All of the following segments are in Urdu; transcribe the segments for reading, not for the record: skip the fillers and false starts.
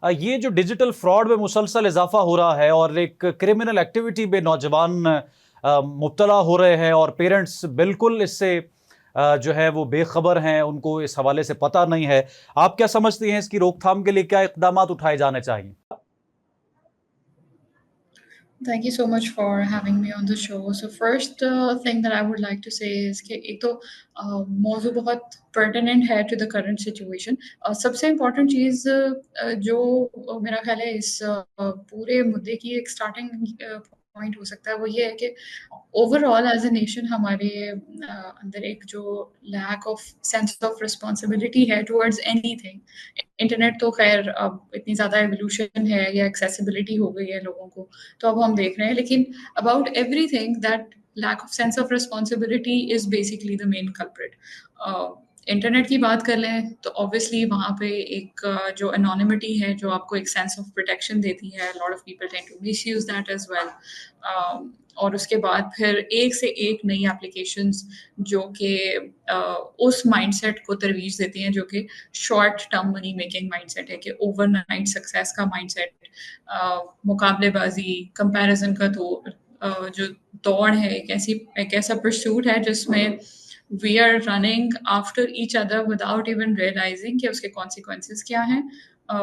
یہ جو ڈیجیٹل فراڈ میں مسلسل اضافہ ہو رہا ہے اور ایک کرمنل ایکٹیویٹی میں نوجوان مبتلا ہو رہے ہیں اور پیرنٹس بالکل اس سے جو ہے وہ بے خبر ہیں، ان کو اس حوالے سے پتہ نہیں ہے، آپ کیا سمجھتی ہیں اس کی روک تھام کے لیے کیا اقدامات اٹھائے جانے چاہیے؟ Thank you so much for having me on the show. So first thing that I would like to say is کہ ایک تو موضوع بہت pertinent ہے to the current situation. سب سے important چیز جو میرا خیال ہے اس پورے مدعے کی ایک starting point ہو سکتا ہے وہ یہ ہے کہ over all as a nation ہمارے اندر ایک جو leak of sense of responsibility ہے ٹورڈز اینی تھنگ. انٹرنیٹ تو خیر اب اتنی زیادہ ایولیوشن ہے یا ایکسیسیبلٹی ہو گئی ہے لوگوں کو تو اب ہم دیکھ رہے ہیں، لیکن about everything that lack of sense of responsibility is basically the main culprit. Internet کی بات کر لیں تو اوبیسلی وہاں پہ ایک جو انانیمٹی ہے جو آپ کو ایک سینس آف پروٹیکشن دیتی ہے. Lot of people tend to misuse that as well. اور اس کے بعد پھر ایک سے ایک نئی اپلیکیشنز جو کہ اس مائنڈ سیٹ کو ترویج دیتی ہیں جو کہ short term money making mindset ہے، کہ اوور نائٹ سکسیس کا مائنڈ سیٹ، مقابلے بازی، کمپیریزن کا جو دوڑ ہے، ایک ایسا پرسوٹ ہے جس میں we are running after each other without even realizing کہ اس کے کانسیکوینسز کیا ہیں،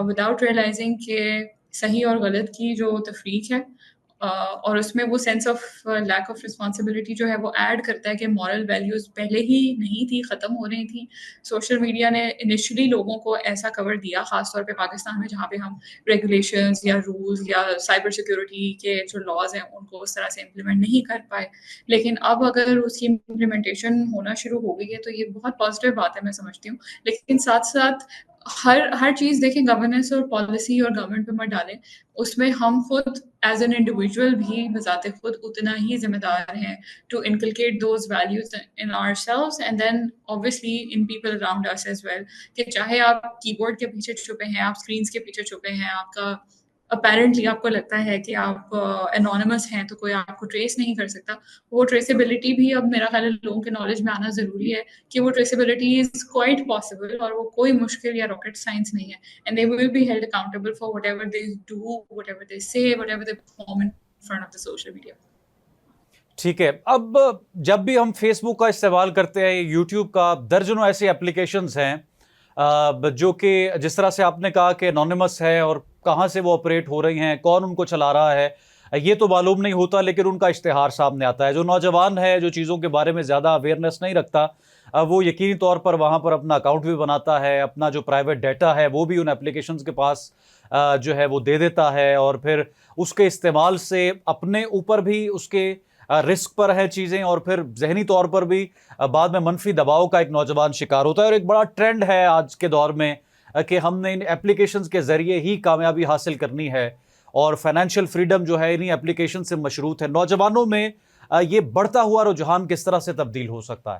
وداؤٹ ریئلائزنگ کہ صحیح اور غلط کی جو تفریق ہے. اور اس میں وہ sense of lack of responsibility جو ہے وہ ایڈ کرتا ہے کہ مورل ویلیوز پہلے ہی نہیں تھی، ختم ہو رہی تھیں. سوشل میڈیا نے انیشلی لوگوں کو ایسا کور دیا، خاص طور پہ پاکستان میں جہاں پہ ہم ریگولیشنز یا رولز یا سائبر سیکورٹی کے جو لاز ہیں ان کو اس طرح سے امپلیمنٹ نہیں کر پائے. لیکن اب اگر اس کی امپلیمنٹیشن ہونا شروع ہو گئی ہے تو یہ بہت پازیٹیو بات ہے، میں سمجھتی ہوں. لیکن ساتھ ساتھ ہر چیز دیکھیں، گورننس اور پالیسی اور گورنمنٹ پہ مت ڈالیں. اس میں ہم خود ایز این انڈیویژل بھی بذات خود اتنا ہی ذمہ دار ہیں to inculcate those values in ourselves and then obviously in people around us as well. کہ چاہے آپ کی بورڈ کے پیچھے چھپے ہیں، آپ اسکرینس کے پیچھے چھپے ہیں، آپ کا اپیرنٹلی آپ کو لگتا ہے کہ آپ انونیمس ہیں تو کوئی آپ کو ٹریس نہیں کر سکتا. وہ ٹریسیبلٹی بھی اب میرا خیال ہے لوگوں کے نالج میں آنا ضروری ہے کہ وہ ٹریسیبلٹی از کوائٹ پاسبل اور وہ کوئی مشکل یا راکٹ سائنس نہیں ہے. And they will be held accountable for whatever they do, whatever they say, whatever they perform in front of the social media. ٹھیک ہے، اب جب بھی ہم فیس بک کا استعمال کرتے ہیں، یوٹیوب کا، درجنوں ایسی اپلیکیشنز ہیں جو کہ جس طرح سے آپ نے کہا کہ انونیمس ہے اور کہاں سے وہ آپریٹ ہو رہی ہیں، کون ان کو چلا رہا ہے یہ تو معلوم نہیں ہوتا، لیکن ان کا اشتہار سامنے آتا ہے. جو نوجوان ہے، جو چیزوں کے بارے میں زیادہ اویئرنیس نہیں رکھتا، وہ یقینی طور پر وہاں پر اپنا اکاؤنٹ بھی بناتا ہے، اپنا جو پرائیویٹ ڈیٹا ہے وہ بھی ان اپلیکیشنز کے پاس جو ہے وہ دے دیتا ہے، اور پھر اس کے استعمال سے اپنے اوپر بھی اس کے رسک پر ہے چیزیں، اور پھر ذہنی طور پر بھی بعد میں منفی دباؤ کا ایک نوجوان شکار ہوتا ہے. اور ایک بڑا ٹرینڈ ہے آج کے دور میں کہ ہم نے ان اپلیکیشنز کے ذریعے ہی کامیابی حاصل کرنی ہے، اور فائنینشیل فریڈم جو ہے انہی اپلیکیشن سے مشروط ہے. نوجوانوں میں یہ بڑھتا ہوا رجحان کس طرح سے تبدیل ہو سکتا ہے؟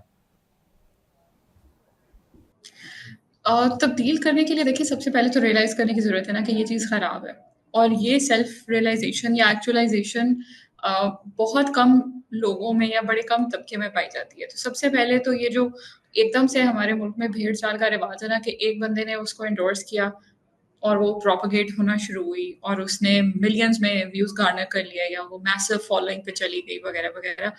تبدیل کرنے کے لیے دیکھیں، سب سے پہلے تو ریئلائز کرنے کی ضرورت ہے نا کہ یہ چیز خراب ہے. اور یہ سیلف ریئلائزیشن یا ایکچولائزیشن بہت کم لوگوں میں یا بڑے کم طبقے میں پائی جاتی ہے. تو سب سے پہلے تو یہ جو ایک دم سے ہمارے ملک میں بھیڑ چال کا رواج ہے نا کہ ایک بندے نے اس کو انڈورس کیا اور وہ پروپیگیٹ ہونا شروع ہوئی اور اس نے ملینز میں ویوز گارنر کر لیا یا وہ میسو فالوئنگ پہ چلی گئی وغیرہ وغیرہ.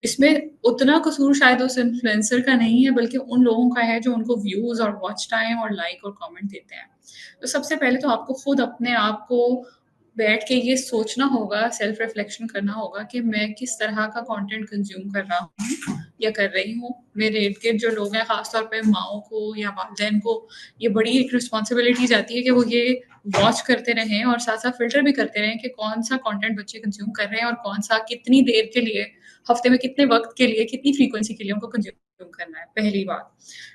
اس میں اتنا قصور شاید اس انفلوئنسر کا نہیں ہے بلکہ ان لوگوں کا ہے جو ان کو ویوز اور واچ ٹائم اور لائک اور کامنٹ دیتے ہیں. تو سب سے پہلے تو آپ کو خود اپنے آپ کو بیٹھ کے یہ سوچنا ہوگا، سیلف ریفلیکشن کرنا ہوگا کہ میں کس طرح کا کانٹینٹ کنزیوم کر رہا ہوں یا کر رہی ہوں. میرے ارد گرد جو لوگ ہیں، خاص طور پہ ماؤں کو یا والدین کو یہ بڑی ایک رسپانسبلٹی جاتی ہے کہ وہ یہ واچ کرتے رہیں اور ساتھ ساتھ فلٹر بھی کرتے رہیں کہ کون سا کانٹینٹ بچے کنزیوم کر رہے ہیں اور کون سا کتنی دیر کے لیے، ہفتے میں کتنے وقت کے لیے، کتنی فریکوینسی کے لیے ان کو کنزیوم کرنا ہے. پہلی بات.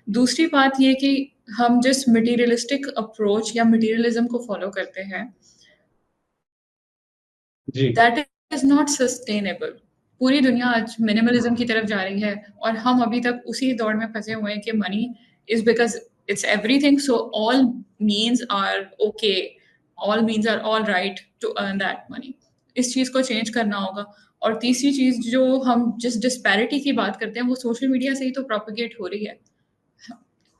دوسری بات یہ کہ ہم جس مٹیریلسٹک اپروچ یا مٹیریلزم کو فالو کرتے ہیں دیٹ از ناٹ سسٹینیبل. پوری دنیا آج منیملزم کی طرف جا رہی ہے اور ہم ابھی تک اسی دور میں پھنسے ہوئے ہیں کہ money is because it's everything, so all means are okay, all means are all right to earn that money. اس چیز کو چینج کرنا ہوگا. اور تیسری چیز جو ہم جس ڈسپیرٹی کی بات کرتے ہیں وہ سوشل میڈیا سے ہی تو پروپیگیٹ ہو رہی ہے.